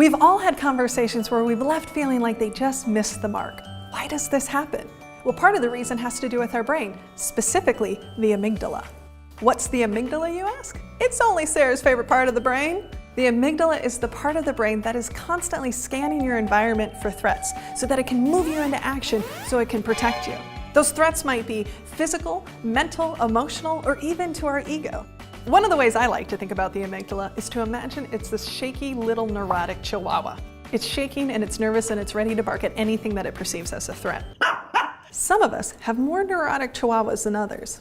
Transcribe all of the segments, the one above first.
We've all had conversations where we've left feeling like they just missed the mark. Why does this happen? Well, part of the reason has to do with our brain, specifically the amygdala. What's the amygdala, you ask? It's only Sarah's favorite part of the brain. The amygdala is the part of the brain that is constantly scanning your environment for threats so that it can move you into action so it can protect you. Those threats might be physical, mental, emotional, or even to our ego. One of the ways I like to think about the amygdala is to imagine it's this shaky little neurotic chihuahua. It's shaking and it's nervous and it's ready to bark at anything that it perceives as a threat. Some of us have more neurotic chihuahuas than others.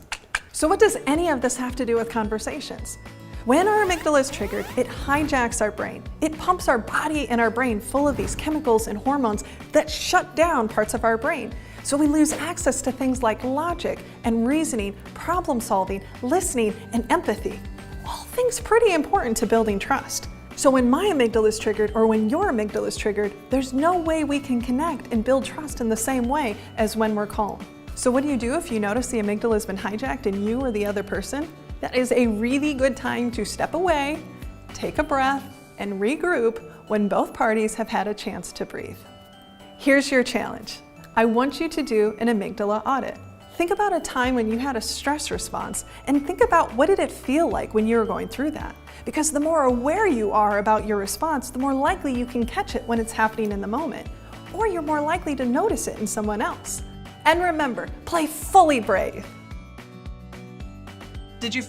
So what does any of this have to do with conversations? When our amygdala is triggered, it hijacks our brain. It pumps our body and our brain full of these chemicals and hormones that shut down parts of our brain. So we lose access to things like logic and reasoning, problem solving, listening, and empathy. All things pretty important to building trust. So when my amygdala is triggered or when your amygdala is triggered, there's no way we can connect and build trust in the same way as when we're calm. So what do you do if you notice the amygdala has been hijacked in you or the other person? That is a really good time to step away, take a breath, and regroup when both parties have had a chance to breathe. Here's your challenge. I want you to do an amygdala audit. Think about a time when you had a stress response and think about what did it feel like when you were going through that. Because the more aware you are about your response, the more likely you can catch it when it's happening in the moment, or you're more likely to notice it in someone else. And remember, play fully brave. Did you find